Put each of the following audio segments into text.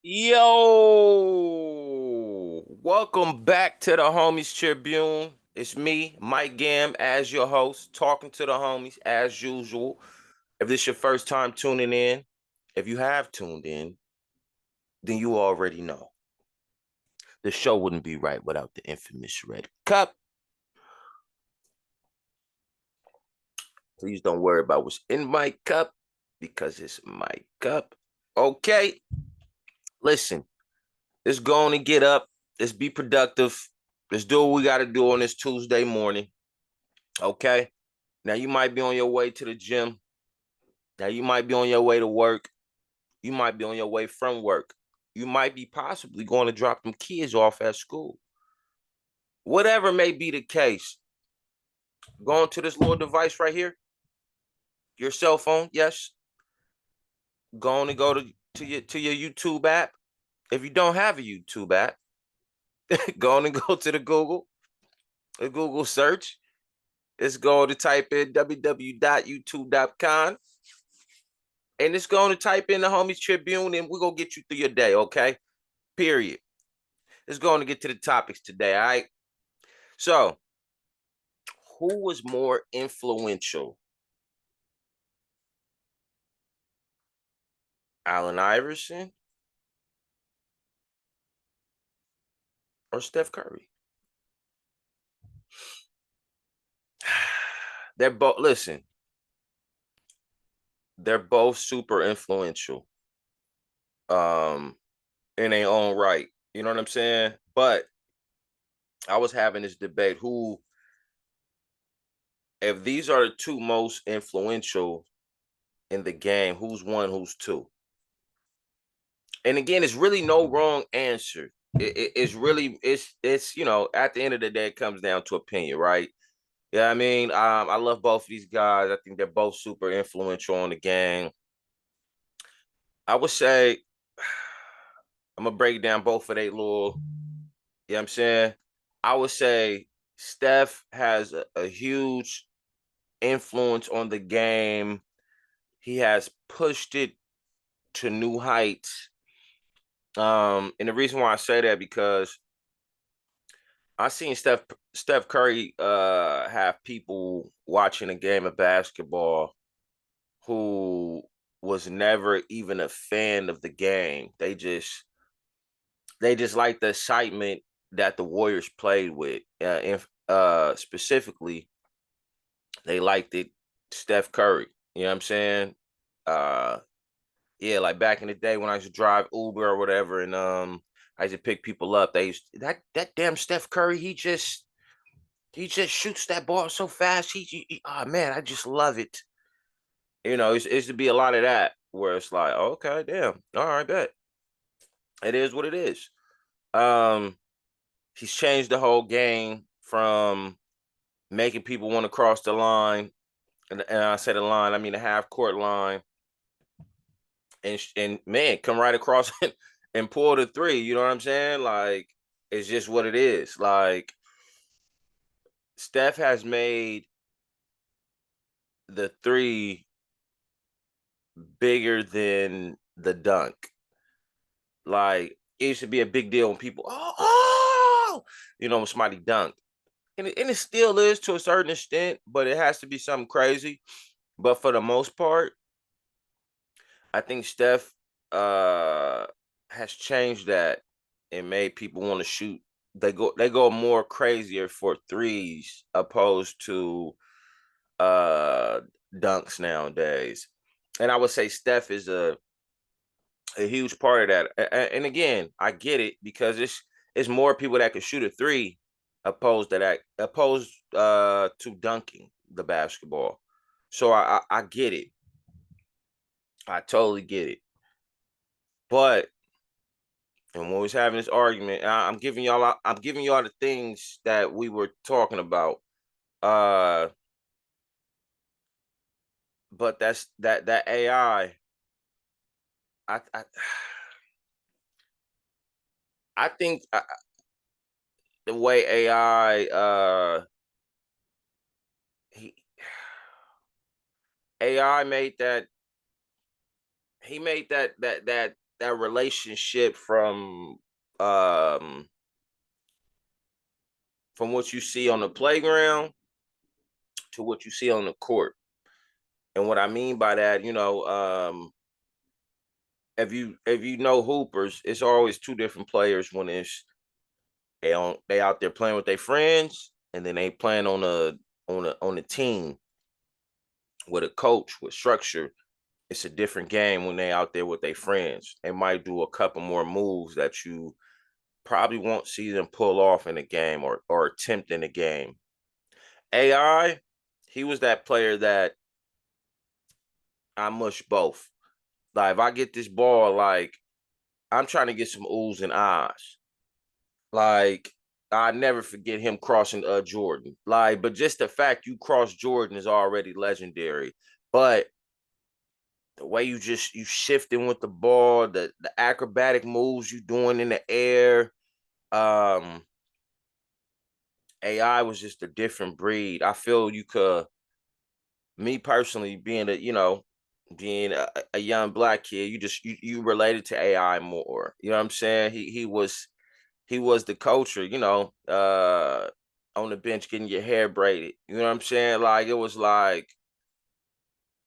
Yo, welcome back to the Homies Tribune. It's me, Mike Gam, as your host, talking to the homies as usual. If this is your first time tuning in, if you have tuned in, then you already know the show wouldn't be right without the infamous Red Cup. Please don't worry about what's in my cup because it's my cup. Okay, listen, let's go on and get up. Let's be productive. Let's do what we got to do on this Tuesday morning. Okay. Now you might be on your way to the gym. Now you might be on your way to work. You might be on your way from work. You might be possibly going to drop them kids off at school. Whatever may be the case, go on to this little device right here, your cell phone. Yes, go on and go to your YouTube app. If you don't have a YouTube app, go on and go to the Google search. Let's go to type in www.youtube.com and it's going to type in the Homies Tribune and we're going to get you through your day, okay? Period. Let's go on and get to the topics today, all right? So, who was more influential, Allen Iverson or Steph Curry? They're both, listen, they're both super influential um, in their own right. You know what I'm saying? But I was having this debate who, if these are the two most influential in the game, who's one, who's two? And again, it's really no wrong answer. It's really it's at the end of the day, it comes down to opinion, right? Yeah, I mean, I love both of these guys. I think they're both super influential on the game. I would say I'm gonna break down both of they little. You know what I'm saying? I would say Steph has a huge influence on the game. He has pushed it to new heights. And the reason why I say that because I seen Steph Curry have people watching a game of basketball who was never even a fan of the game. They just like the excitement that the Warriors played with. And specifically, they liked it Steph Curry. You know what I'm saying? Uh yeah, like back in the day when I used to drive Uber or whatever, and I used to pick people up. They used that damn Steph Curry, he just shoots that ball so fast. Oh man, I just love it. It's to be a lot of that where it's like, okay, damn, all right, bet it is what it is. Um, he's changed the whole game from making people want to cross the line, and I say the line, I mean the half court line, and man, come right across and pull the three. You know what I'm saying? Like it's just what it is. Like Steph has made the three bigger than the dunk. Like it used to be a big deal when people, when somebody dunked. And it still is to a certain extent, but it has to be something crazy. But for the most part, I think Steph uh has changed that and made people want to shoot. They go more crazier for threes opposed to uh dunks nowadays. And I would say Steph is a huge part of that. And again, I get it because it's more people that can shoot a three opposed to dunking the basketball. So I get it. I totally get it. But and when we was having this argument, I'm giving y'all the things that we were talking about. Uh but that AI I I think the way AI he AI made that he made that that relationship um from what you see on the playground to what you see on the court. And what I mean by that, if you know hoopers, it's always two different players when they out there playing with their friends, and then they playing on a team with a coach with structure. It's a different game when they out there with their friends. They might do a couple more moves that you probably won't see them pull off in a game or attempt in a game. AI, he was that player that I mush both. Like if I get this ball, like I'm trying to get some oohs and ahs. Like I never forget him crossing Jordan. Like, but just the fact you cross Jordan is already legendary. But the way you shifting with the ball, the acrobatic moves you doing in the air, um, AI was just a different breed. I feel you could, me personally, being a young black kid, you related to AI more. You know what I'm saying? He was the culture, on the bench getting your hair braided. You know what I'm saying? Like it was like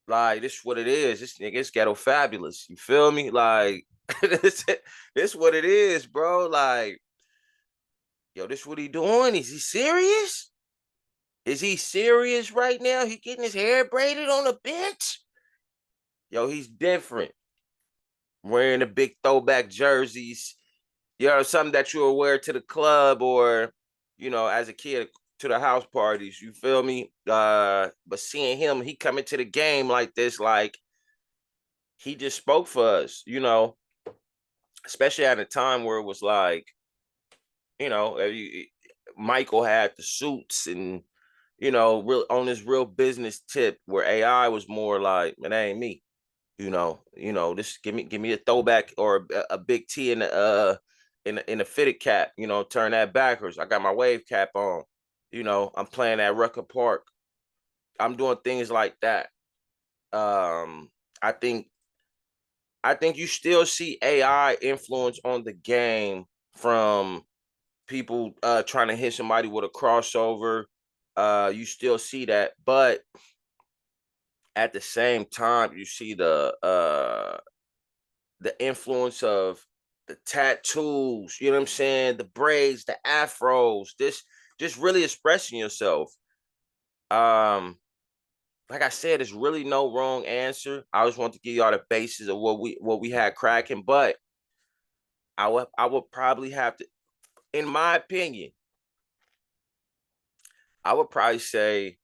this is what it is. This nigga is ghetto fabulous. You feel me? Like this what it is, bro. Like, yo, this what he doing? Is he serious? Is he serious right now? He getting his hair braided on the bench? Yo, he's different. Wearing the big throwback jerseys, something that you wear to the club or, as a kid to the house parties. You feel me? But seeing him, he coming to the game like this, like he just spoke for us, especially at a time where it was like, you know, Michael had the suits and, real on this real business tip where AI was more like, man, that ain't me. This give me a throwback or a big T in a fitted cap, turn that backwards. I got my wave cap on. I'm playing at Rucker Park. I'm doing things like that. Um, I think I think you still see AI influence on the game from people trying to hit somebody with a crossover. You still see that, but at the same time, you see the influence of the tattoos, you know what I'm saying? The braids, the afros, this just really expressing yourself. Um, like I said, there's really no wrong answer. I just want to give y'all the basis of what we had cracking, but I would probably have to, in my opinion, I would probably say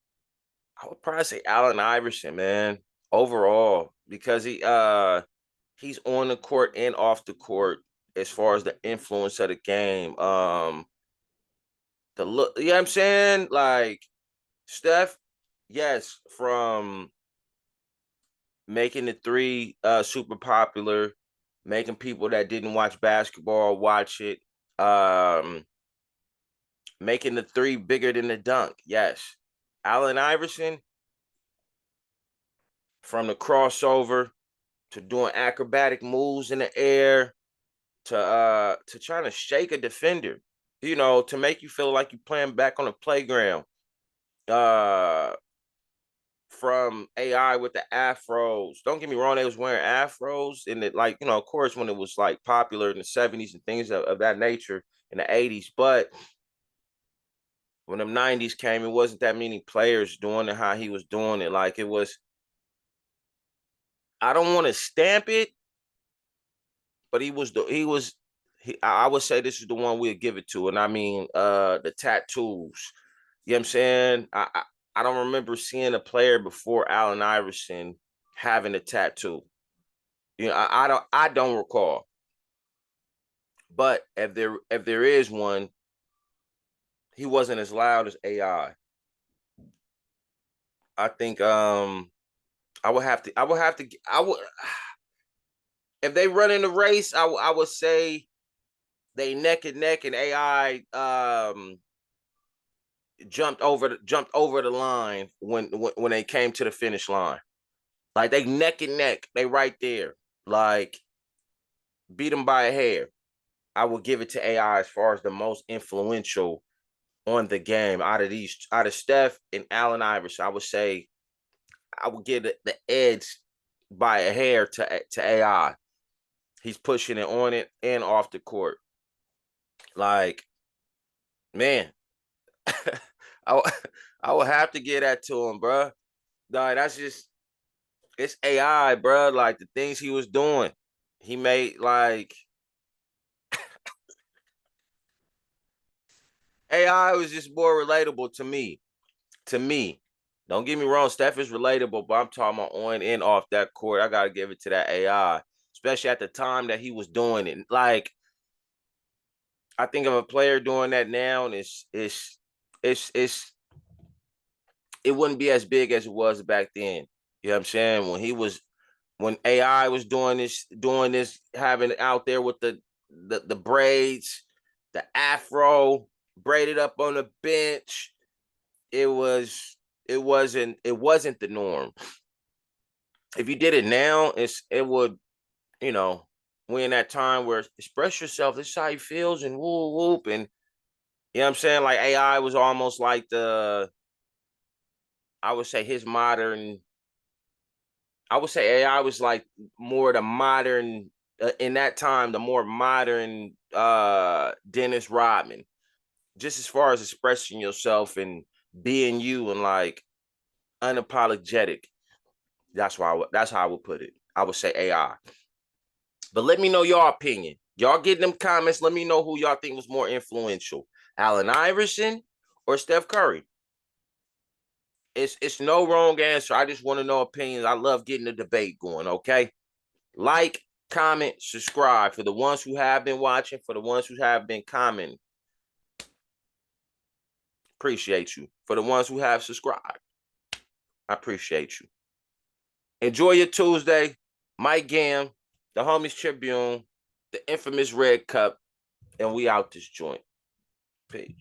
I would probably say Allen Iverson, man, overall, because he's on the court and off the court as far as the influence of the game. The look, you know what I'm saying? Like Steph, yes, from making the three super popular, making people that didn't watch basketball watch it, um, making the three bigger than the dunk. Yes. Allen Iverson, from the crossover to doing acrobatic moves in the air to trying to shake a defender, to make you feel like you're playing back on the playground. Uh from AI with the afros. Don't get me wrong, they was wearing afros and it, like, of course, when it was like popular in the 70s and things of that nature in the 80s. But when the 90s came, it wasn't that many players doing it how he was doing it. Like it was, I don't want to stamp it, but I would say this is the one we'd give it to. And I mean the tattoos. You know what I'm saying? I don't remember seeing a player before Allen Iverson having a tattoo. I don't recall. But if there is one, he wasn't as loud as AI. I think I would if they run in the race, I would say they neck and neck, and AI jumped over the line when they came to the finish line. Like they neck and neck, they right there. Like beat him by a hair. I would give it to AI as far as the most influential on the game out of Steph and Allen Iverson. I would say I would give the edge by a hair to AI. He's pushing it on it and off the court. Like, man, I I would have to get that to him, bro. Like, that's just it's AI, bro. Like the things he was doing, he made like AI was just more relatable to me. To me, don't get me wrong, Steph is relatable, but I'm talking about on and off that court. I gotta give it to that AI, especially at the time that he was doing it. Like, I think of a player doing that now, and it's it wouldn't be as big as it was back then. You know what I'm saying? When AI was doing this, having it out there with the braids, the afro braided up on the bench, it wasn't the norm. If you did it now, it would, you know, we in that time where express yourself, this is how you feels and whoop whoop. And you know what I'm saying? Like AI was almost like I would say his modern, I would say AI was like more the modern, in that time, the more modern Dennis Rodman, just as far as expressing yourself and being you and like unapologetic. That's how I would put it. I would say AI. But let me know your opinion. Y'all get them comments. Let me know who y'all think was more influential, Allen Iverson or Steph Curry. It's no wrong answer. I just want to know opinions. I love getting the debate going. Okay, like, comment, subscribe for the ones who have been watching. For the ones who have been commenting, appreciate you. For the ones who have subscribed, I appreciate you. Enjoy your Tuesday. Mike Gam, the Homies Tribune, the infamous Red Cup, and we out this joint. Peace.